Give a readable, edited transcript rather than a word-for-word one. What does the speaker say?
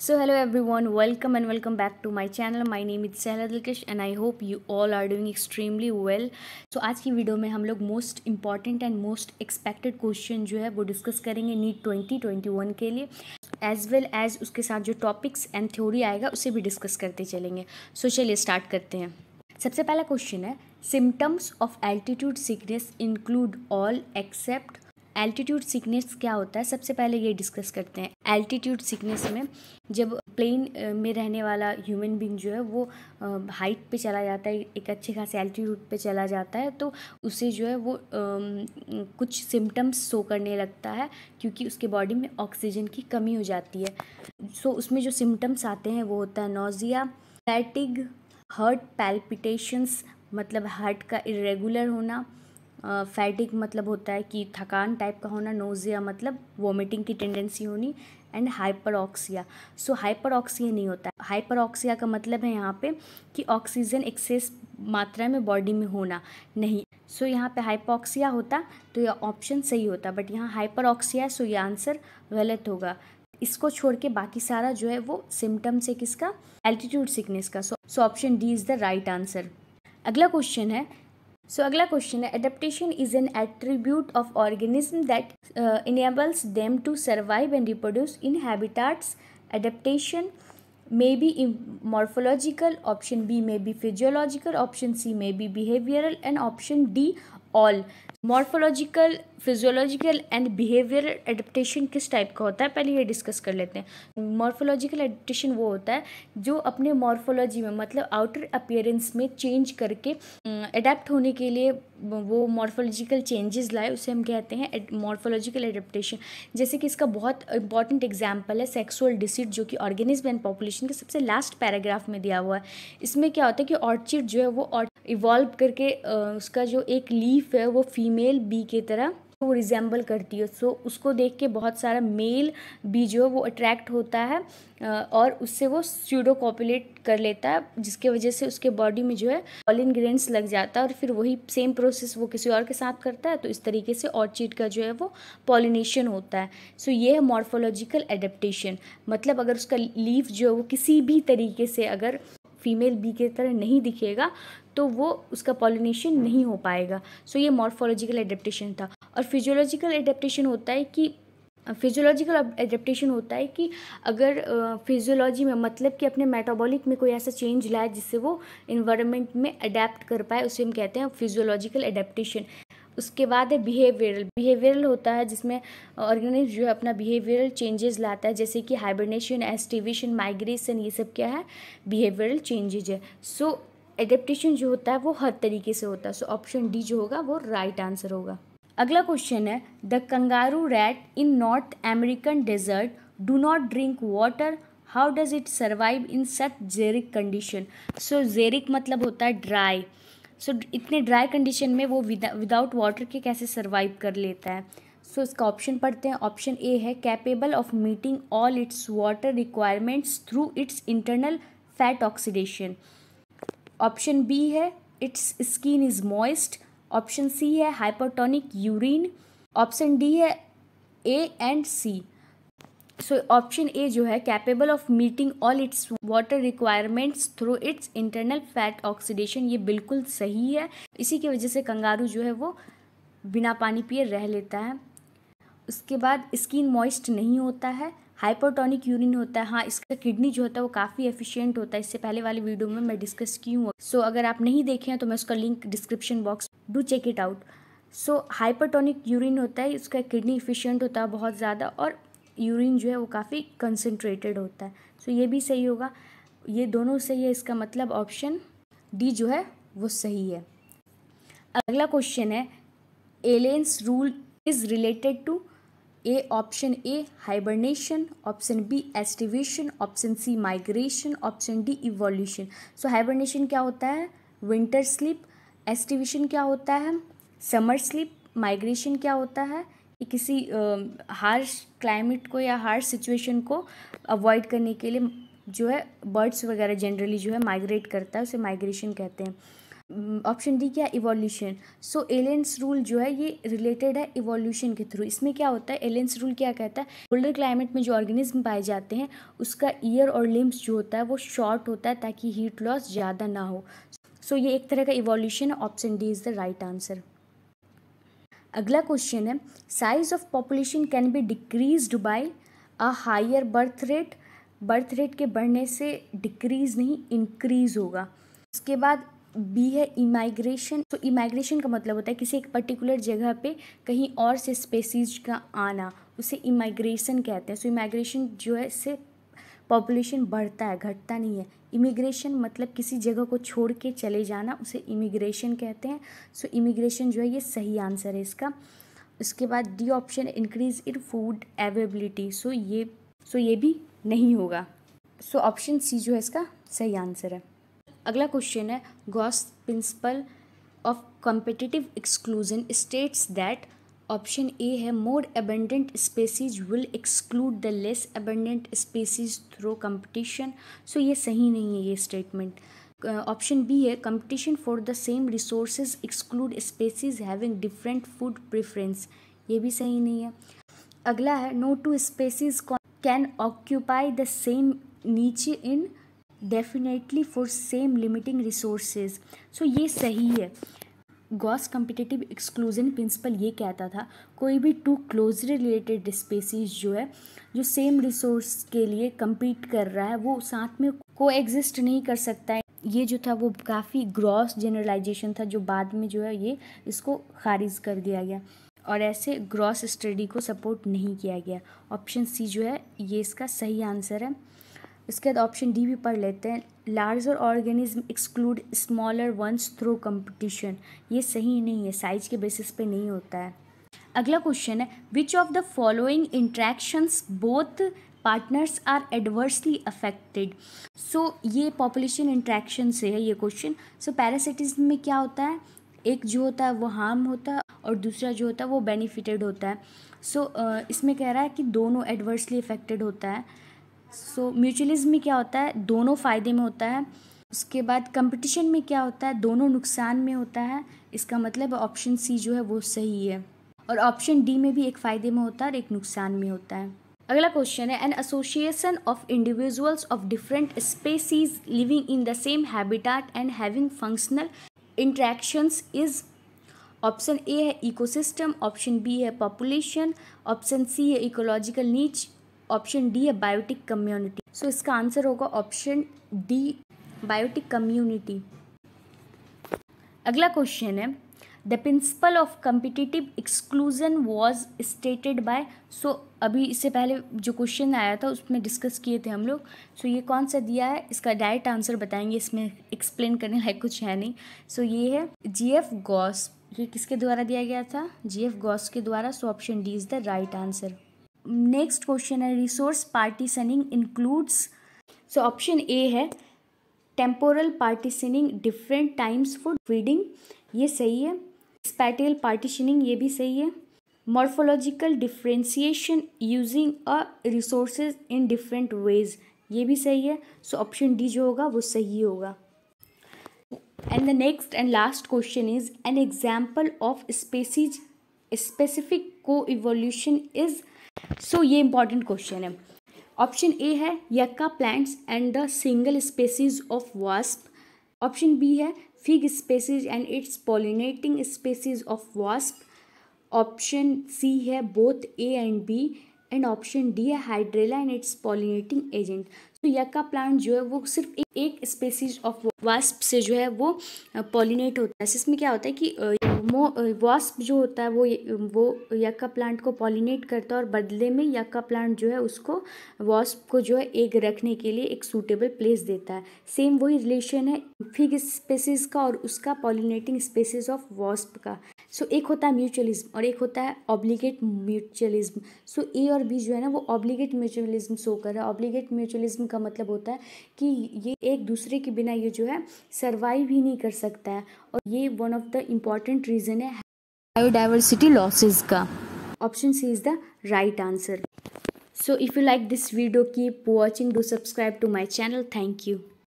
So hello everyone, welcome and welcome back to my channel. My name is Sehla Dilkesh and I hope you all are doing extremely well. So आज की video में हम लोग most important and most expected question जो है वो discuss करेंगे NEET 2021 के लिए, एज वेल एज उसके साथ जो टॉपिक्स एंड थ्योरी आएगा उसे भी डिस्कस करते चलेंगे. सो चलिए स्टार्ट करते हैं. सबसे पहला क्वेश्चन है, symptoms of altitude sickness include all except. Altitude sickness क्या होता है, सबसे पहले ये डिस्कस करते हैं. एल्टीट्यूड सिकनेस में जब प्लेन में रहने वाला ह्यूमन बींग जो है वो हाइट पे चला जाता है, एक अच्छे खासे एल्टीट्यूड पे चला जाता है, तो उसे जो है वो कुछ सिम्टम्स शो करने लगता है क्योंकि उसके बॉडी में ऑक्सीजन की कमी हो जाती है. सो उसमें जो सिम्टम्स आते हैं वो होता है नोजिया, फैटिग, हार्ट पैल्पिटेशंस मतलब हार्ट का इरेगुलर होना, फैटिक मतलब होता है कि थकान टाइप का होना, नोजिया मतलब वोमिटिंग की टेंडेंसी होनी, एंड हाइपरऑक्सिया. सो हाइपरऑक्सिया नहीं होता है. हाइपरऑक्सिया का मतलब है यहाँ पे कि ऑक्सीजन एक्सेस मात्रा में बॉडी में होना नहीं. सो यहाँ पे हाइपोक्सिया होता तो यह ऑप्शन सही होता, बट यहाँ हाइपरऑक्सिया, सो ये आंसर गलत होगा. इसको छोड़ के बाकी सारा जो है वो सिम्टम्स है किसका, एल्टीट्यूड सिकनेस का. So option D is the right answer. अगला क्वेश्चन है, अगला क्वेश्चन है, adaptation is an attribute of organism that enables them to survive and reproduce in habitats. Adaptation may be morphological, option B may be physiological, option C may be behavioral, and option D all. Morphological, physiological and behavioural adaptation किस type का होता है, पहले ये discuss कर लेते हैं. Morphological adaptation वो होता है जो अपने मॉर्फोलॉजी में मतलब आउटर अपीयरेंस में चेंज करके अडेप्ट होने के लिए वो मॉर्फोलॉजिकल चेंजेस लाए, उसे हम कहते हैं मॉर्फोलॉजिकल एडेप्टेशन. जैसे कि इसका बहुत इंपॉर्टेंट एग्जाम्पल है सेक्सुअल डिसीट, जो कि ऑर्गेनिज्म एंड पॉपुलेशन के सबसे लास्ट पैराग्राफ में दिया हुआ है. इसमें क्या होता है कि ऑर्चिड जो है वो इवॉल्व करके उसका जो एक लीफ है वो फीमेल बी की तरह वो रिजेंबल करती है. सो उसको देख के बहुत सारा मेल बी जो है वो अट्रैक्ट होता है और उससे वो स्यूडो कॉपुलेट कर लेता है, जिसके वजह से उसके बॉडी में जो है पॉलिन ग्रेन्स लग जाता है और फिर वही सेम प्रोसेस वो किसी और के साथ करता है. तो इस तरीके से ऑर्चिड का जो है वो पॉलिनेशन होता है. सो ये है मॉर्फोलॉजिकल एडेप्टेशन. मतलब अगर उसका लीफ जो है वो किसी भी तरीके से अगर फीमेल बी की तरह नहीं दिखेगा तो वो उसका पॉलिनेशन नहीं हो पाएगा. सो ये मॉर्फोलॉजिकल एडेप्टेशन था. और फिजियोलॉजिकल एडेप्टेशन होता है कि अगर फिजियोलॉजी में मतलब कि अपने मेटाबॉलिक में कोई ऐसा चेंज लाए जिससे वो इन्वायरमेंट में अडेप्ट कर पाए, उसे हम कहते हैं फिजियोलॉजिकल एडेप्टेशन. उसके बाद है बिहेवियरल होता है जिसमें ऑर्गेनिज्म जो है अपना बिहेवियरल चेंजेस लाता है, जैसे कि हाइबरनेशन, एस्टिवेशन, माइग्रेशन, ये सब क्या है, बिहेवियरल चेंजेज है. सो एडेप्टेशन जो होता है वो हर तरीके से होता है. सो ऑप्शन डी जो होगा वो राइट आंसर होगा. अगला क्वेश्चन है, the kangaroo rat in North American desert do not drink water, how does it survive in such xeric condition. So xeric मतलब होता है ड्राई. सो इतने ड्राई कंडीशन में वो विदाउट वाटर के कैसे सर्वाइव कर लेता है. सो इसका ऑप्शन पढ़ते हैं. ऑप्शन ए है, capable of meeting all its water requirements through its internal fat oxidation. Option B है, its skin is moist. Option C है हाइपरटोनिक यूरिन. ऑप्शन डी है A and C. So option ए जो है capable of meeting all its water requirements through its internal fat oxidation, ये बिल्कुल सही है. इसी की वजह से कंगारू जो है वो बिना पानी पिए रह लेता है. उसके बाद स्किन मॉइस्ट नहीं होता है, हाइपरटोनिक यूरिन होता है. हाँ, इसका किडनी जो होता है वो काफ़ी एफिशिएंट होता है, इससे पहले वाली वीडियो में मैं डिस्कस की हूँ. सो अगर आप नहीं देखे हैं तो मैं उसका link description box, do check it out. So hypertonic urine होता है, उसका किडनी एफिशिएंट होता है बहुत ज़्यादा, और यूरिन जो है वो काफ़ी कंसनट्रेटेड होता है. सो ये भी सही होगा, ये दोनों सही है. इसका मतलब ऑप्शन डी जो है वो सही है. अगला क्वेश्चन है, Allen's rule is related to A. Option A hibernation, option B aestivation, option C migration, option D evolution. So hibernation क्या होता है, विंटर स्लीप. एस्टिवेशन क्या होता है, समर स्लीप. माइग्रेशन क्या होता है कि किसी हार्श क्लाइमेट को या हार्श सिचुएशन को अवॉइड करने के लिए जो है बर्ड्स वगैरह जनरली जो है माइग्रेट करता है, उसे माइग्रेशन कहते हैं. ऑप्शन डी क्या, इवोल्यूशन। सो एलेंस रूल जो है ये रिलेटेड है इवोल्यूशन के थ्रू। इसमें क्या होता है, एलेंस रूल क्या कहता है, पोलर क्लाइमेट में जो ऑर्गेनिज्म पाए जाते हैं उसका ईयर और लिम्स जो होता है वो शॉर्ट होता है ताकि हीट लॉस ज़्यादा ना हो। सो ये एक तरह का इवोल्यूशन है। Option D is the right answer. अगला क्वेश्चन है, size of population can be decreased by a higher birth rate. Birth rate के बढ़ने से डिक्रीज नहीं इंक्रीज होगा। उसके बाद बी है इमाइग्रेशन। तो इमाइग्रेशन का मतलब होता है किसी एक पर्टिकुलर जगह पे कहीं और से स्पेसीज का आना, उसे इमाइग्रेशन कहते हैं। सो इमाइग्रेशन जो है इससे पॉपुलेशन बढ़ता है, घटता नहीं है। इमिग्रेशन मतलब किसी जगह को छोड़ के चले जाना, उसे इमिग्रेशन कहते हैं। सो इमिग्रेशन जो है ये सही आंसर है इसका। उसके बाद D option, increase in food availability. So ये भी नहीं होगा। सो ऑप्शन सी जो है इसका सही आंसर है। अगला क्वेश्चन है, Gause's principle of competitive exclusion states that. Option A है more abundant species will exclude the less abundant species through competition. So ये सही नहीं है ये स्टेटमेंट। ऑप्शन बी है competition for the same resources exclude species having different food preference. ये भी सही नहीं है। अगला है no two species can occupy the same niche in definitely for same limiting resources. So ये सही है। गॉस कम्पिटिटिव एक्सक्लूजन प्रिंसिपल ये कहता था कोई भी टू क्लोजली रिलेटेड स्पेसीज जो है जो सेम रिसोर्स के लिए compete कर रहा है वो साथ में को एग्जिस्ट नहीं कर सकता है। ये जो था वो काफ़ी ग्रॉस जनरलाइजेशन था जो बाद में जो है ये इसको खारिज कर दिया गया और ऐसे ग्रॉस स्टडी को सपोर्ट नहीं किया गया। ऑप्शन सी जो है ये इसका सही आंसर है। इसके बाद ऑप्शन डी भी पढ़ लेते हैं, larger organism exclude smaller once through competition. ये सही नहीं है, साइज के बेसिस पे नहीं होता है। अगला क्वेश्चन है, which of the following interactions both partners are adversely affected. So ये पॉपुलेशन इंट्रैक्शन से है ये क्वेश्चन। सो पैरासिटिज्म में क्या होता है, एक जो होता है वो हार्म होता है और दूसरा जो होता है वो बेनिफिटेड होता है। सो इसमें कह रहा है कि दोनों एडवर्सली अफेक्टेड होता है। सो म्यूचुअलिज्म में क्या होता है, दोनों फ़ायदे में होता है। उसके बाद कंपटीशन में क्या होता है, दोनों नुकसान में होता है। इसका मतलब ऑप्शन सी जो है वो सही है। और ऑप्शन डी में भी एक फ़ायदे में होता है और एक नुकसान में होता है। अगला क्वेश्चन है, an association of individuals of different species living in the same habitat and having functional interactions is. Option A है इकोसिस्टम, ऑप्शन बी है पॉपुलेशन, ऑप्शन सी है इकोलॉजिकल नीच, ऑप्शन डी है बायोटिक कम्युनिटी। सो इसका answer होगा option D, biotic community. अगला question है, the principle of competitive exclusion was stated by. So अभी इससे पहले जो क्वेश्चन आया था उसमें डिस्कस किए थे हम लोग। सो ये कौन सा दिया है, इसका डायरेक्ट आंसर बताएंगे, इसमें एक्सप्लेन करने लायक कुछ है नहीं। सो ये है जीएफ गॉस। ये किसके द्वारा दिया गया था, जीएफ गॉस के द्वारा। So option D is the right answer. Next question है, resource partitioning includes. So option A है temporal partitioning different times for feeding. ये सही है। स्पैटियल पार्टीशनिंग ये भी सही है। Morphological differentiation using a resources in different ways, ये भी सही है। सो ऑप्शन डी जो होगा वो सही होगा। And the next and last question is an example of species specific coevolution is. So ये इंपॉर्टेंट क्वेश्चन है। ऑप्शन ए है yucca plants and the single species of wasp. Option B है fig species and its pollinating species of wasp. Option C है both A and B and option D है hydrilla and its pollinating agent. तो yucca plant जो है वो सिर्फ एक species of wasp से जो है वो पॉलिनेट होता है। इसमें क्या होता है कि वास्प जो होता है वो यक्का प्लांट को पॉलिनेट करता है और बदले में यक्का प्लांट जो है उसको वास्प को जो है एग रखने के लिए एक सूटेबल प्लेस देता है। सेम वही रिलेशन है फिग स्पेसीज का और उसका पॉलिनेटिंग स्पेसीज ऑफ वास्प का। सो एक होता है म्यूचुअलिज्म और एक होता है ऑब्लिगेट म्यूचुअलिज्म। सो ए और बी जो है ना वो ऑब्लिगेट म्यूचुअलिज्म शो कर रहा है। ऑब्लिगेट म्यूचुअलिज्म का मतलब होता है कि ये एक दूसरे के बिना ये जो है सर्वाइव ही नहीं कर सकता है और ये one of the important reason है बायोडाइवर्सिटी लॉसेस का। Option C is the right answer. So if you like this video, keep watching, do subscribe to my channel. Thank you.